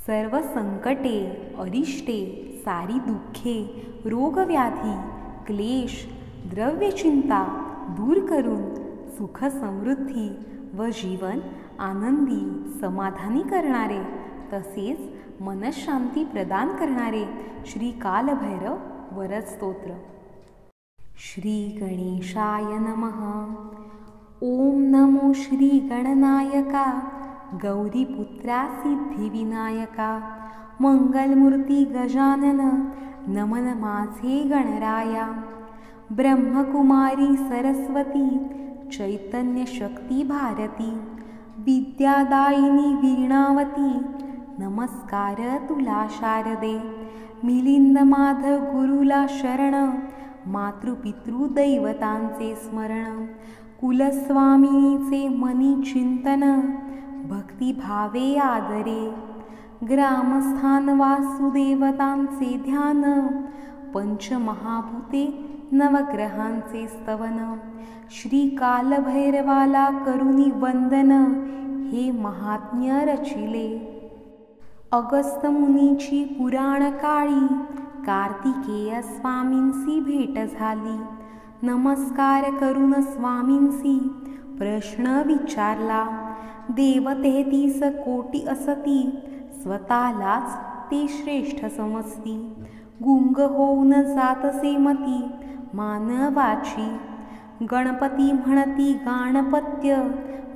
सर्व संकटे, अरिष्टे, सारी दुःखे, रोगव्याधी, क्लेश, द्रव्यचिंता दूर करून सुख समृद्धी व जीवन आनंदी समाधानी करणारे तसेच मनःशांती प्रदान करणारे श्री कालभैरव वरद स्तोत्र. श्री गणेशाय नमः. ओम नमो श्री गणनायका, गौरीपुत्रा सिद्धिविनायका, मंगलमूर्ती गजानन, नमन माझे गणराया. ब्रह्मकुमारी सरस्वती, चैतन्य शक्ती भारती, विद्यादायिनी वीणावती, नमस्कार तुला शारदे. मिलिंद माधव गुरुला शरण, मातृपितृदैवतांचे स्मरण, कुलस्वामिनीचे मनी चिंतन, भक्तिभावे आदरे. ग्रामस्थान वासुदेवतांचे ध्यान, पंचमहाभूते नवग्रहांचे स्तवन. श्री कालभैरवाला करुणी वंदन, हे महात्म्य रचिले. अगस्त मुनीची पुराण काळी, कार्तिकेय स्वामींसी भेट झाली. नमस्कार करून स्वामींसी प्रश्न विचारला. देव 33 कोटी असती, स्वतःलाच ते श्रेष्ठ समजती. गुंग होऊन जातसे मती मानवाची, गणपती म्हणती गाणपत्य,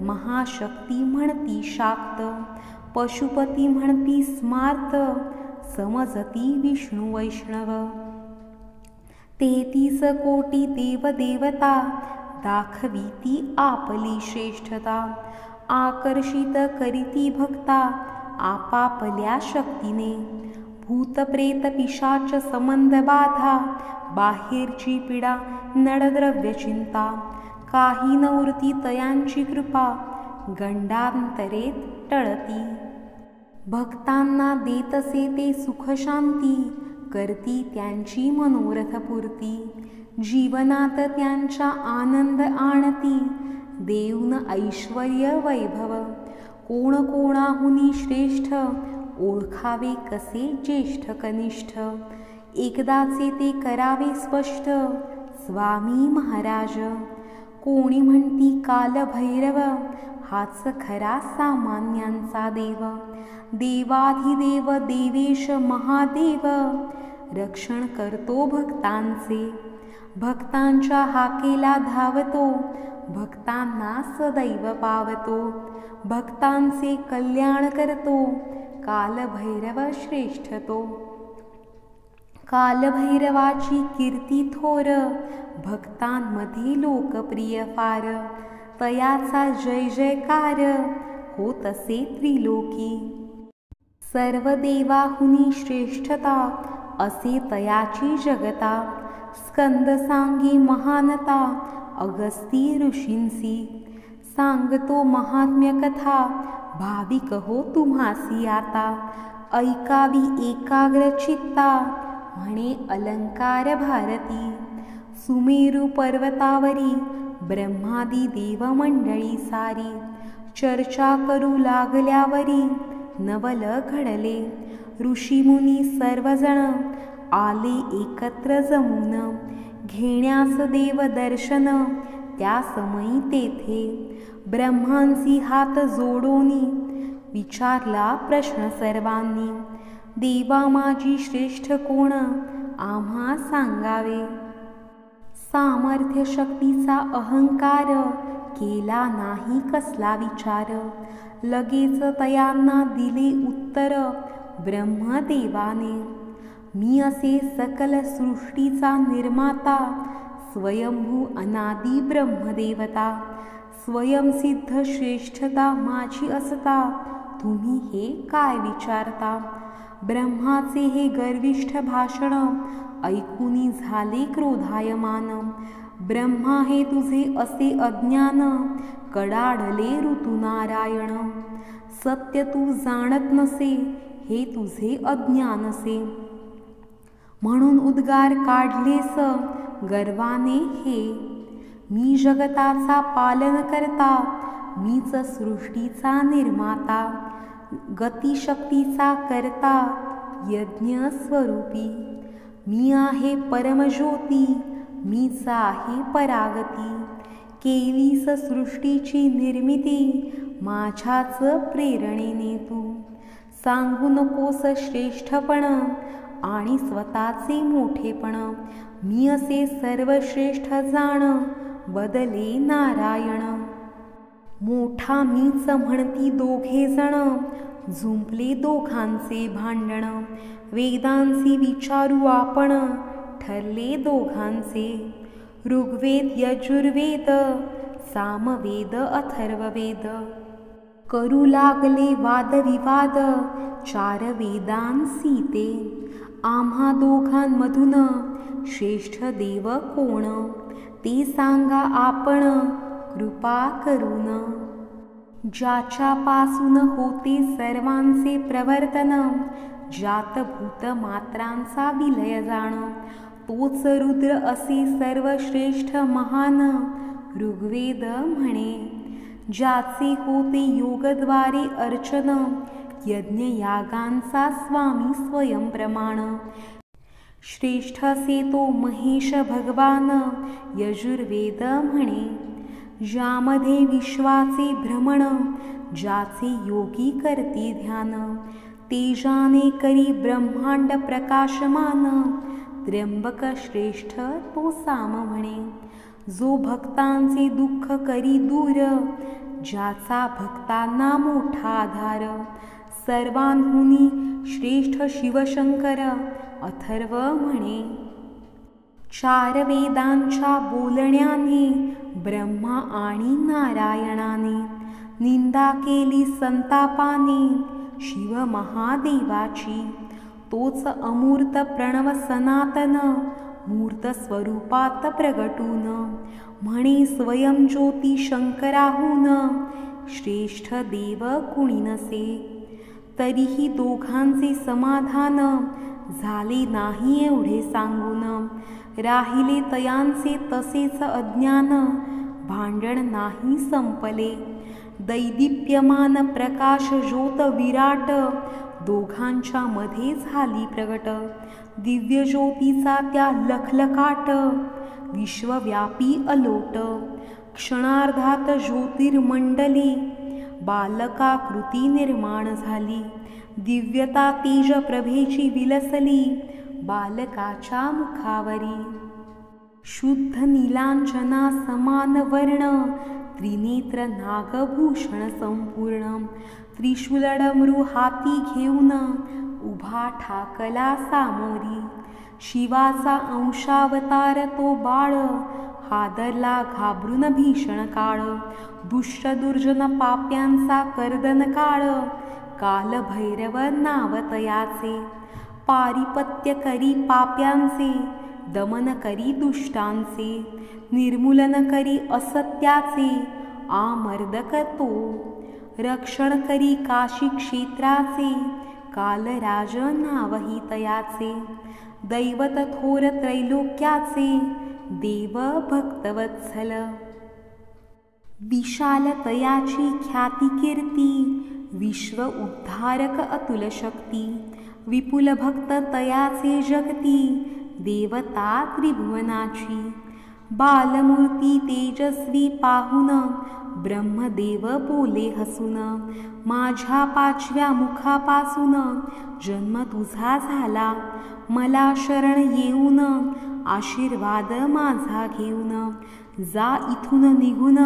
महाशक्ती म्हणती शाक्त, पशुपती म्हणती स्मार्त, समजती विष्णू वैष्णव. 33 कोटी देवदेवता, दाखविती आपली श्रेष्ठता. आकर्षित करीती भक्ता, आपापल्या शक्तीने. भूतप्रेत पिशाच संबंध बाधा, बाहेरची पीडा नडद्रव्य चिंता. काही न उरती तयांची कृपा, गंडांतरेत टळती. भक्तांना देतसे ते सुख शांती, करती त्यांची मनोरथ पूर्ती. जीवनात त्यांच्या आनंद आणती, देऊन ऐश्वर्य वैभव. कोण कोणाहुनी श्रेष्ठ, ओळखावे कसे ज्येष्ठ कनिष्ठ. एकदाचे ते करावे स्पष्ट, स्वामी महाराज. कोणी म्हणती कालभैरव, हाच खरा सामान्यांचा देव. देवाधिदेव देवेश महादेव, रक्षण करतो भक्तांचे. भक्तांच्या हाकेला धावतो, भक्तांना सदैव पावतो. भक्तांचे कल्याण करतो, कालभैरव श्रेष्ठ तो. कालभैरवाची कीर्ती थोर, भक्तांमध्ये लोकप्रिय फार. तयाचा जय जयकार, होत असे त्रिलोकी. सर्व देवाहुनी श्रेष्ठता, असे तयाची जगता. स्कंद सांगी महानता, अगस्ती ऋषींसी. सांगतो महात्म्य कथा, भाविक हो तुम्हासी आता. ऐकावी एकाग्र चित्ता, म्हणे अलंकार भारती. सुमेरू पर्वतावरी, ब्रह्मादी देव मंडळी सारी. चर्चा करू लागल्यावरी, नवल घडले. ऋषीमुनी सर्वजण, आले एकत्र जमून. घेण्यास देव दर्शन, त्या समयी तेथे. ब्रह्मांची हात जोडोनी, विचारला प्रश्न सर्वांनी. देवा माझी श्रेष्ठ कोण, आम्हा सांगावे. सामर्थ्य शक्तीचा अहंकार, केला नाही कसला विचार. लगेच तयांना दिले उत्तर, ब्रह्मदेवाने. मी असे सकल सृष्टीचा निर्माता, स्वयंभू अनादी ब्रह्मदेवता. स्वयंसिद्ध श्रेष्ठता माझी असता, तुम्ही हे काय विचारता. ब्रह्माचे हे गर्विष्ठ भाषण, ऐकूनी झाले क्रोधायमान. ब्रह्मा हे तुझे असे अज्ञान, कडाडले ऋतुनारायण. सत्य तू जाणत नसे, हे तुझे अज्ञानसे. म्हणून उद्गार काढलेस गर्वाने हे. मी जगताचा पालन करता, मीच सृष्टीचा निर्माता. गतिशक्तीचा करता यज्ञ स्वरूपी, मी आहे परमज्योती, मीच आहे परागती, केलीस सृष्टीची निर्मिती, माझ्याच प्रेरणेने तू. सांगू नकोस श्रेष्ठपण आणि स्वतःचे मोठेपण, मी असे सर्वश्रेष्ठ जाण, बदले नारायण. मोठा मीच म्हणती दोघे जण, जुंपले दोघांचे भांडण, वेदांचे विचारू आपण, ठरले दोघांचे. ऋग्वेद यजुर्वेद, सामवेद अथर्ववेद, करू लागले वादविवाद, चार वेदांसी ते. आम्हा दोघांमधून श्रेष्ठ देव कोण, ते सांगा आपण कृपा करून. ज्याच्यापासून होते सर्वांचे प्रवर्तन, ज्यात भूत मात्रांचा विलय जाण, तोच रुद्र असे सर्वश्रेष्ठ महान, ऋग्वेद म्हणे. ज्याचे होते योगद्वारे अर्चन, यज्ञयागांचा स्वामी स्वयंप्रमाण, श्रेष्ठ असे तो महेश भगवान, यजुर्वेद म्हणे. ज्यामध्ये विश्वाचे भ्रमण, ज्याचे योगी करते ध्यान, तेजाने करी ब्रह्मांड प्रकाशमान, त्र्यंबक श्रेष्ठ तो साम म्हणे. जो भक्तांचे दुःख करी दूर, ज्याचा भक्तांना मोठा आधार, सर्वांहुनी श्रेष्ठ शिवशंकर, अथर्व म्हणे. चार वेदांच्या बोलण्याने, ब्रह्मा आणि नारायणाने, निंदा केली संतापाने, शिव महादेवाची. तोच अमूर्त प्रणव सनातन, मूर्त स्वरूपात प्रगटून, म्हणे स्वयंज्योती शंकराहून, श्रेष्ठ देव कुणी नसे. तरीही दोघांचे समाधान, झाले नाही एवढे सांगून, राहिले तयांचे तसेच अज्ञान, भांडण नाही संपले. दैदिप्यमान प्रकाश ज्योत विराट, दोघांच्या मध्ये झाली प्रगट, दिव्य ज्योतीचा त्या लखलखाट, विश्वव्यापी अलोट. क्षणार्धात ज्योतिर्मंडली, बालकाकृती निर्माण झाली, दिव्यता तेज प्रभेची विलसली, बालकाच्या मुखावरी. शुद्ध नीलांजना समान वर्ण, त्रिनेत्र नागभूषण संपूर्ण, त्रिशूलडमरू हाती घेऊन, उभा ठाकला सामोरी. शिवाचा अंशावतार तो बाळ, हादरला घाबरून भीषण काळ, दुष्ट दुर्जन पाप्यांचा कर्दन काळ, कालभैरव नाव तयाचे. पारिपत्य करी पाप्यांचे, दमन करी दुष्टांचे, निर्मूलन करी असत्याचे, आमर्दक तो. रक्षण करी काशी क्षेत्राचे, कालराज नावही तयाचे. दैवत थोर त्रैलोक्याचे, देव भक्तवत्सल. विशाल तयाची ख्याती कीर्ती, विश्व उद्धारक अतुल शक्ती. विपुल भक्त तयाचे जगती, देवता त्रिभुवनाची. बालमूर्ती तेजस्वी पाहून, ब्रह्मदेव बोले हसून. माझ्या पाचव्या मुखापासून, जन्म तुझा झाला. मला शरण येऊन, आशीर्वाद माझा घेऊन. जा इथून निघून,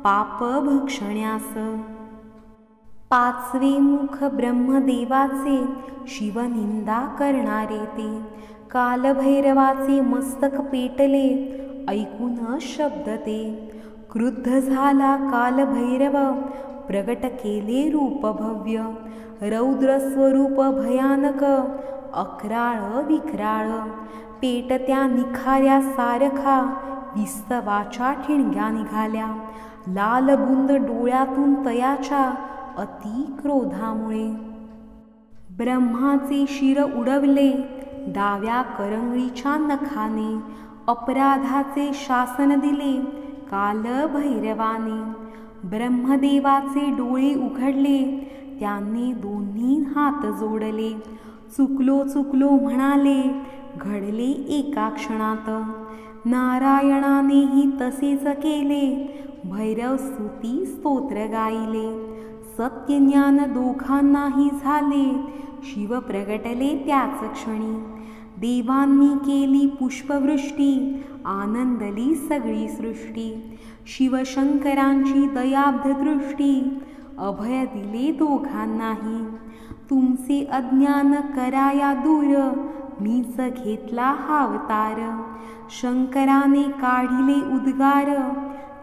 पाप भक्षण्यास. पाचवे मुख ब्रह्मदेवाचे, शिवनिंदा करणारे ते. कालभैरवाचे मस्तक पेटले, ऐकून शब्द ते. क्रुद्ध झाला कालभैरव, प्रगट केले रूप भव्य. रौद्र स्वरूप भयानक, अक्राळ विक्राळ. पेटत्या निखाऱ्या सारखा, विस्तवाच्या ठिणग्या निघाल्या. लाल बुंद डोळ्यातून तयाच्या, अति क्रोधामुळे. ब्रह्माचे शिर उडवले, डाव्या करंगळीच्या नखाने. अपराधाचे शासन दिले, कालभैरवाने. ब्रह्मदेवाचे डोळे उघडले, त्यांनी दोन्ही हात जोडले. चुकलो चुकलो म्हणाले, घडले एका क्षणात. नारायणानेही तसेच केले, भैरव स्तुती स्तोत्र गायले. सत्यज्ञान दोघांनाही झाले, शिव प्रगटले त्याच क्षणी. देवांनी केली पुष्पवृष्टी, आनंदली सगळी सृष्टी. शिवशंकरांची दयाब्ध दृष्टी, अभय दिले दोघांनाही. तुमचे अज्ञान कराया दूर, मीच घेतला हा अवतार. शंकराने काढिले उद्गार,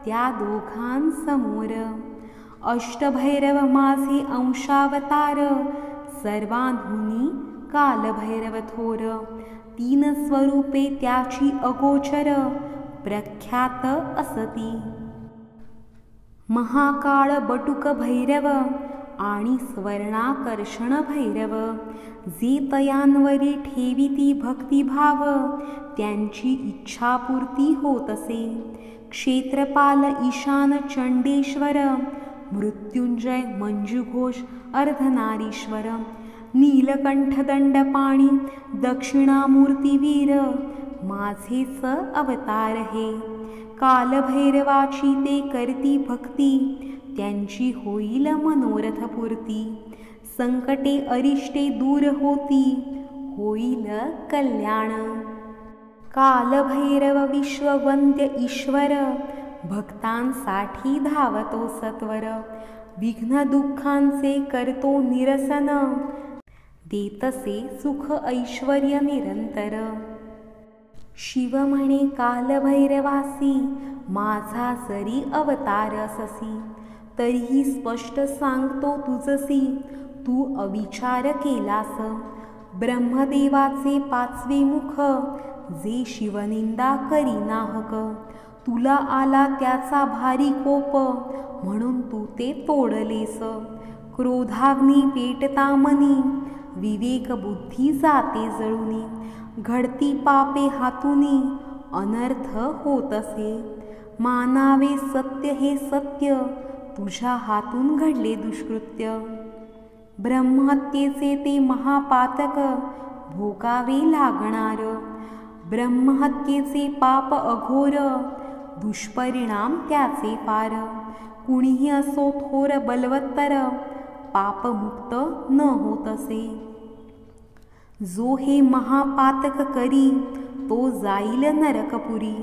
त्या दोघांसमोर. अष्टभैरव माझे अंशावतार, सर्वांहुनी कालभैरव थोर. तीन स्वरूपे त्याची अगोचर, प्रख्यात असती. महाकाळ बटुक भैरव आणि स्वर्णाकर्षण भैरव. जे तयांवरी ठेविती भक्तिभाव, त्यांची इच्छापूर्ती होत असे. क्षेत्रपाल ईशान चंडेश्वर, मृत्युंजय मंजुघोष अर्धनारीश्वर. नीलकंठ दंडपाणी दक्षिणामूर्तिवीर, माझेच अवतार हे. कालभैरवाची ते करती भक्ती, त्यांची होईल मनोरथ पूर्ती. संकटे अरिष्टे दूर होती, होईल कल्याण. कालभैरव विश्ववंद्य ईश्वर, भक्तांसाठी धावतो सत्वर. विघ्न दुःखांचे करतो निरसन, देतसे सुख ऐश्वर्य निरंतर. शिव म्हणे कालभैरवासी, माझा जरी अवतार अससी. तरीही स्पष्ट सांगतो तुझसी, तू अविचार केलास. ब्रह्मदेवाचे पाचवे मुख, जे शिवनिंदा करी नाहक. तुला आला त्याचा भारी कोप, म्हणून तू ते तोडलेस. क्रोधाग्नी पेटता मनी, विवेक बुद्धी जाते जळुनी. घडती पापे हातुनी, अनर्थ होत असे. मानावे सत्य हे सत्य, तुझ्या हातून घडले दुष्कृत्य. ब्रह्महत्येचे ते महापातक, भोगावे लागणार. ब्रह्महत्येचे पाप अघोर, दुष्परिणाम त्याचे पार. कुणीही असो थोर बलवत्तर, पापमुक्त न होत असे. जो हे महापातक करी, तो जाईल नरकपुरी.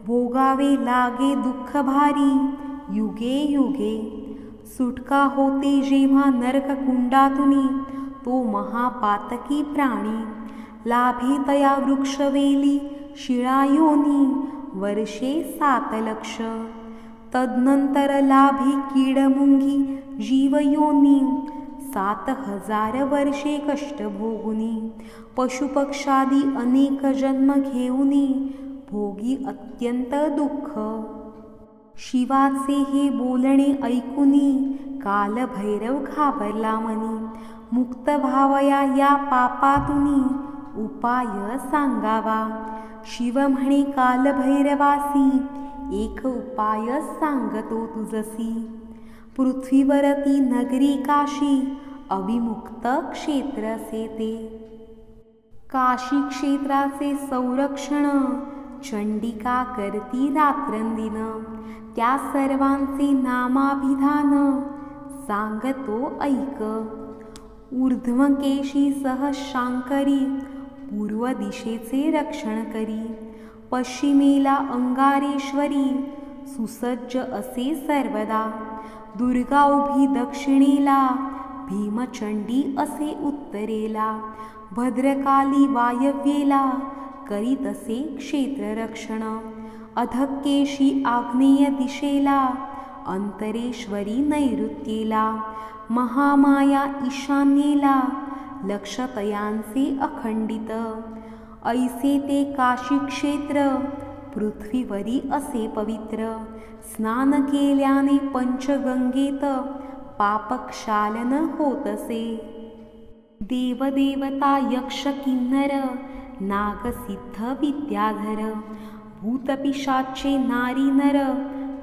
भोगावे लागे दुःख भारी, युगे युगे. सुटका होते जेव्हा नरक कुंडातुनी, तो महापातकी प्राणी. लाभे तया वृक्षवेली शिळायोनी, वर्षे 7 लक्ष. तदनंतर लाभे कीडमुंगी जीवयोनी, 7,000 वर्षे कष्ट भोगुनी. पशुपक्षादी अनेक जन्म घेऊनी, भोगी अत्यंत दुःख. शिवाचे हे बोलणे ऐकुनी, कालभैरव घाबरला मनी. मुक्त व्हावया या पापातुनी, उपाय सांगावा. शिव म्हणे कालभैरवासी, एक उपाय सांगतो तुझसी. पृथ्वीवरती नगरी काशी, अविमुक्त क्षेत्र से ते. काशी क्षेत्राचे संरक्षण, चंडिका करती रात्रंदिन. त्या सर्वांचे नामाभिधान, सांगतो ऐक. ऊर्ध्वकेशी सह शांकरी, पूर्व दिशेचे रक्षण करी. पश्चिमेला अंगारेश्वरी, सुसज्ज असे सर्वदा. दुर्गा उभी दक्षिणेला, भीमचंडी असे उत्तरेला. भद्रकाली वायव्येला, करीत असे क्षेत्ररक्षण. अधकेशी आग्नेय दिशेला, अंतरेश्वरी नैऋत्येला. महामाया ईशान्येला, लक्षतयांचे अखंडित. ऐसे ते काशी क्षेत्र, पृथ्वीवरी असे पवित्र. स्नान केल्याने पंचगंगेत, पापक्षालन होत असे. देवदेवता यक्ष किन्नर, नागसिद्ध विद्याधर. भूतपिशाचे नारी नर,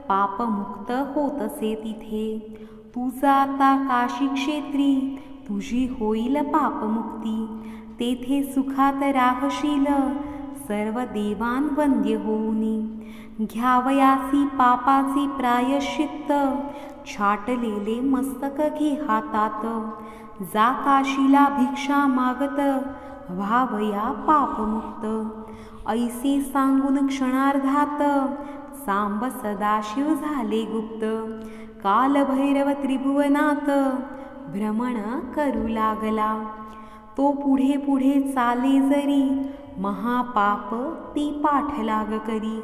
पापमुक्त होत असे तिथे. तू जाता काशी क्षेत्री तुझी होईल पापमुक्ती, तेथे सुखात राहशील सर्व देवान वंद्य होऊनी. घ्यावयासी पापाचे प्रायश्चित्त, छाटलेले मस्तक घे हातात, जा काशीला भिक्षा मागत व्हावया पापमुक्त. ऐसे सांगून क्षणार्धात सांब सदाशिव झाले गुप्त. कालभैरव त्रिभुवनात भ्रमण करू लागला. तो पुढे पुढे चाले जरी महापाप ती पाठलाग करी.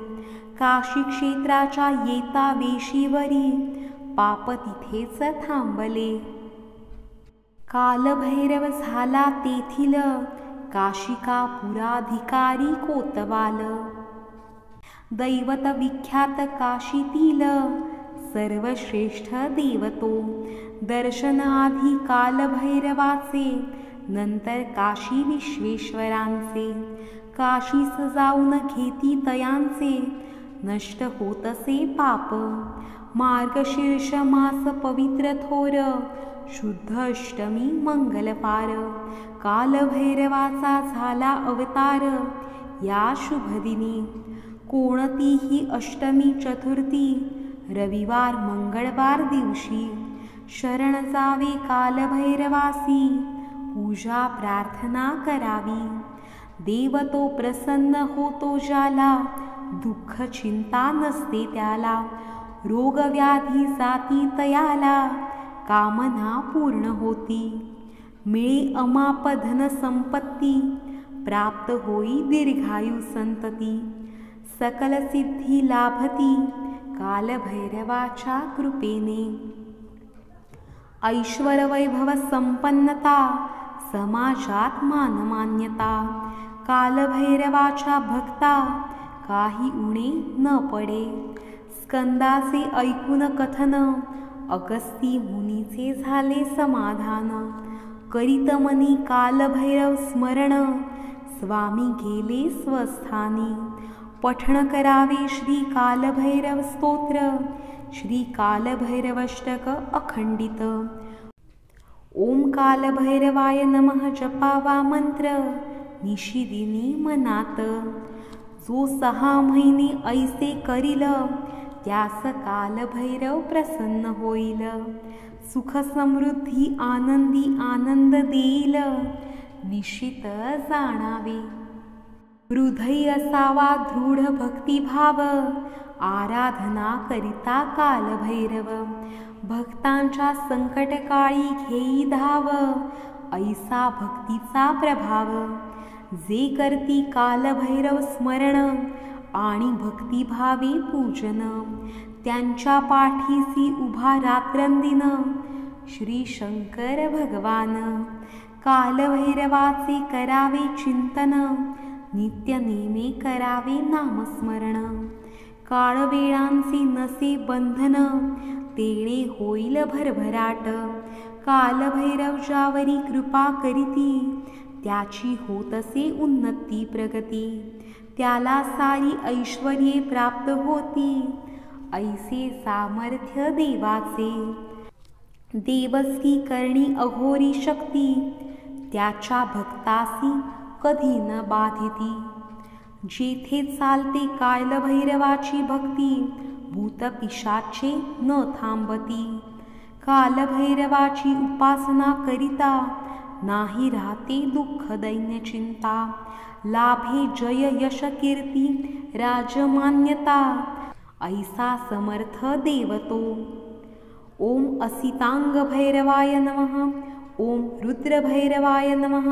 काशी क्षेत्राच्या येता वेशीवरी पाप तिथेच थांबले. कालभैरव झाला तेथील काशिका पुराधिकारी कोतवाल. दैवत विख्यात काशीतील सर्वश्रेष्ठ देवतो. दर्शन आधी कालभैरवाचे, नंतर काशी विश्वेश्वरांचे. काशीस जाऊन घेती तयांचे, नष्ट होतसे पाप. मार्गशीर्ष मास पवित्र थोर, शुद्ध अष्टमी मंगलपार. कालभैरवाचा झाला अवतार या शुभदिनी. कोणतीही अष्टमी चतुर्थी, रविवार मंगळवार दिवशी शरण जावे कालभैरवासी, पूजा प्रार्थना करावी. देव तो प्रसन्न होतो ज्याला, दुःख चिंता नसते त्याला. रोग व्याधी जाती तयाला, कामना पूर्ण होती. मिळे अमाप धन संपत्ती, प्राप्त होई दीर्घायु संतती. सकल सिद्धी लाभती कालभैरवाच्या कृपेने. ऐश्वर वैभव संपन्नता, समाजात मानमान्यता. कालभैरवाच्या भक्ता काही उणे न पडे. स्कंदाचे ऐकून कथन, अगस्ती मुनीचे झाले समाधान. करीत मनी कालभैरव स्मरण, स्वामी गेले स्वस्थानी. पठण करावे श्री कालभैरव स्तोत्र, श्री कालभैरवष्टक अखंडित. ओम कालभैरवाय नमः जपावा मंत्र, निशिदिनी मनात. जो 6 महिने ऐसे करील, त्यास कालभैरव प्रसन्न होईल. सुख समृद्धी आनंदी आनंद देईल, निश्चित जाणावे. हृदय असावा दृढ भक्तिभाव, आराधना करिता कालभैरव. भक्तांच्या संकटकाळी घेई धाव, ऐसा भक्तीचा प्रभाव. जे करती कालभैरव स्मरण, आणि भक्तिभावे पूजन. त्यांच्या पाठीसी उभा रात्रंदिन, श्री शंकर भगवान. कालभैरवाचे करावे चिंतन, नित्य नेमे करावे नामस्मरण. काळवेळांचे नसे बंधन, तेणे होईल भरभराट. कालभैरव ज्यावरी कृपा करीती, त्याची होतसे उन्नती प्रगती. त्याला सारी ऐश्वर्ये प्राप्त होती, ऐसे सामर्थ्य देवाचे. देवस्की करणी अघोरी शक्ती, त्याच्या भक्तासी कधी न बाधिती. जेथे चालते कालभैरवाची भक्ती, भूतपिशाचे न थांबती. कालभैरवाची उपासना करिता, नाही राहते दुःख दैन्य चिंता. लाभे जय यश कीर्ती राजमान्यता, ऐसा समर्थ देवतो. ओम असितांग भैरवाय नमः. ओम रुद्रभैरवाय नमः.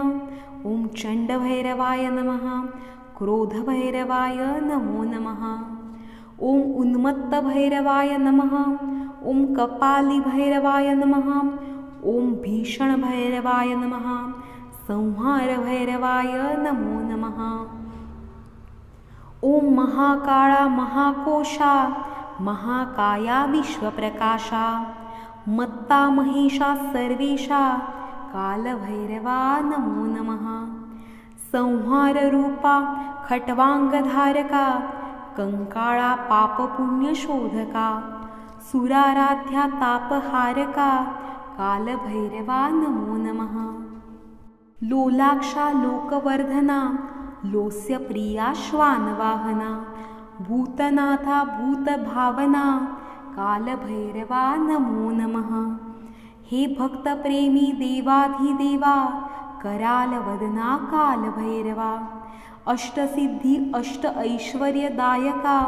ओम चंडभैरवाय नमः. क्रोधभैरवाय नमो नमः. ओम उन्मत्त भैरवाय नमः. ओम कपाली भैरवाय नमः. ओम भीषण भैरवाय नमः. संहार भैरवाय नमो नमः. ओम महाकाळा महाकोशा, महाकाया विश्वप्रकाशा. मत्ता महेशा सर्वेशा, कालभैरवा नमो नमः. संहार रूपा खट्वांगधारका, कंकाळा पापपुण्य शोधका. सुराराध्या तापहारका कालभैरवा नमो नमः। लोलाक्षा लोकवर्धना लोस्य प्रिया श्वानवाहना भूतनाथा भूतभावना कालभैरवा नमो नमः। हे भक्तप्रेमी देवाधिदेवा करालवदना कालभैरवा अष्टसिद्धी अष्ट ऐश्वर्यदायका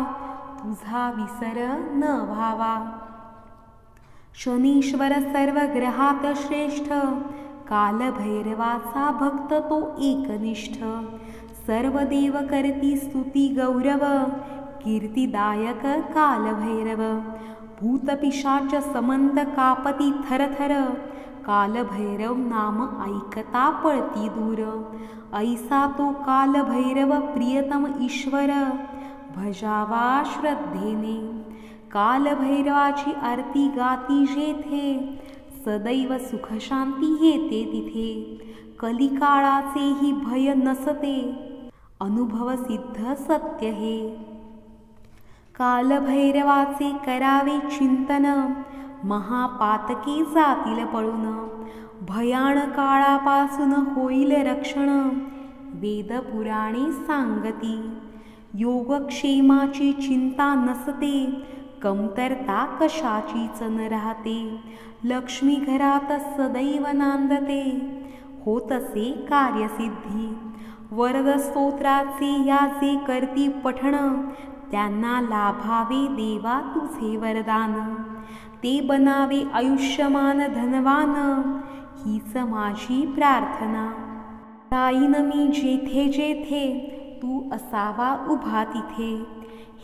तुझा विसर न व्हावा। शनीश्वर सर्व ग्रहात श्रेष्ठ कालभैरवाचा भक्त तो एकनिष्ठ। सर्व देव करती स्तुती गौरव कीर्तिदायक कालभैरव। भूतपिशाच समंत कापती थरथर कालभैरव नाम ऐकता पळती दूर। ऐसा तो कालभैरव प्रियतम ईश्वर भजावा श्रद्धेने। कालभैरवाची आरती गाती जेथे सदैव सुख शांती येते तिथे। कलिकाळाचेही भय नसते अनुभव सिद्ध सत्य हे। कालभैरवाचे करावे चिंतन महापातके जातील पळून। भयाण काळापासून होईल रक्षण वेद पुराणे सांगती। योगक्षेमाची चिंता नसते कमतरता कशाचीच न राहते। लक्ष्मी घरात सदैव नांदते होतसे कार्यसिद्धी। वरद स्तोत्राचे या जे करती पठण त्यांना लाभावे देवा तुझे वरदान। ते बनावे आयुष्यमान धनवान हीच माझी प्रार्थना। जाईन मी जेथे जेथे तू असावा उभा तिथे।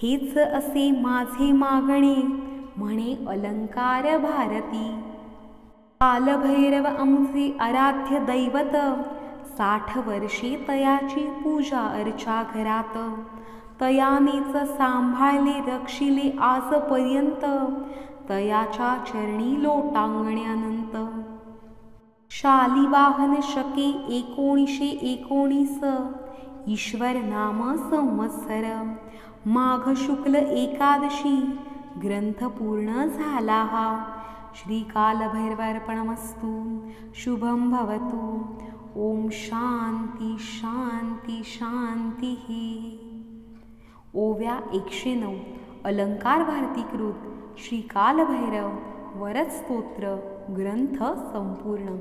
हेच असे माझे मागणे म्हणे अलंकार भारती। कालभैरव आमचे आराध्य दैवत 60 वर्षे तयाची पूजा अर्चा घरात। तयानेच सांभाळले रक्षिले आजपर्यंत तयाच्या चरणी लोटांगणे अनंत। शालिवाहन शके 1919 ईश्वर नाम संवत्सर। माघ शुक्ल एकादशी ग्रंथ पूर्ण झाला हा। श्री कालभैरवार्पणमस्तु। शुभं भवतु। ओम शांती शांती शांती। ओव्या 109 अलंकार भारतीकृत श्री कालभैरव वरद स्तोत्र ग्रंथ संपूर्ण।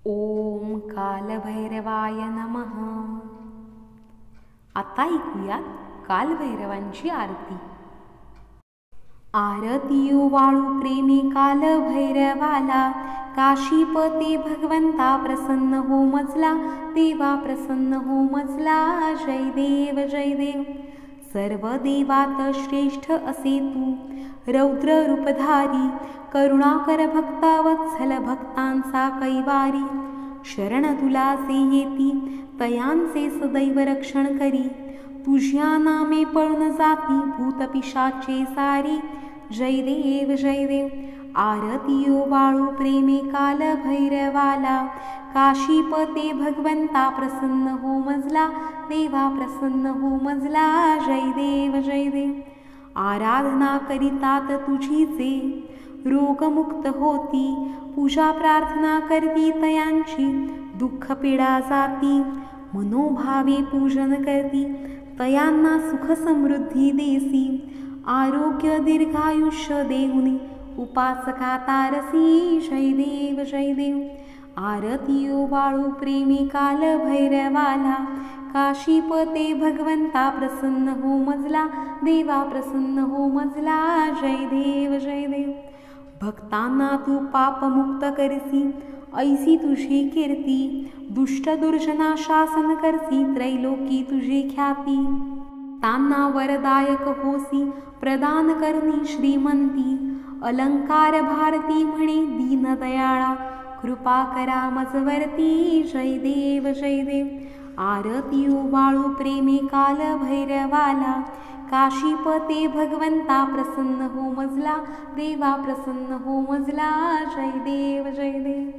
ओम कालभैरवाय नमः। आता ऐकूयात कालभैरवांची आरती। आरतीयो वाळू प्रेमी कालभैरवाला काशीपते भगवंता प्रसन्न हो मजला। देवा प्रसन्न हो मजला। जय देव जय देव। सर्व देवात श्रेष्ठ असे तू रौद्र रूपधारी। करुणाकर भक्तावत्सल भक्तांचा कैवारी। शरण तुला जे येती तयांचे सदैव रक्षण करी। तुझ्या नामे पळून जाती भूतपिशाचे सारी। जय देव जय देव। आरतीयो वाळू प्रेमे कालभैरवाला काशीपते भगवंता प्रसन्न हो मजला। देवा प्रसन्न हो मजला। जय देव जय देव। आराधना करितात तुझीचे रोगमुक्त होती। पूजा प्रार्थना करती तयांची दुःख पीडा जाती। मनोभावे पूजन करती तयांना सुख समृद्धी देसी। आरोग्य दीर्घायुष्य देऊनी उपासका तारसी। जय देव जय देव। आरतीयो वाळू प्रेमी कालभैरवाला काशीपते भगवंता प्रसन्न हो मजला। देवा प्रसन्न हो मजला। जय देव जय देव। भक्तांना तू पापमुक्त करसी ऐसी तुझी कीर्ती। दुष्ट दुर्जना शासन करसी त्रैलोकी तुझी ख्याती। तांना वरदायक होसी प्रदान करणी श्रीमंती। अलंकार भारती म्हणे दीनदयाळा कृपा करा मजवरती। जय देव जय देव। आरतीयो वाळू प्रेमे कालभैरवाला काशीपते भगवंता प्रसन्न हो मजला। देवा प्रसन्न हो मजला। जय देव जय देव।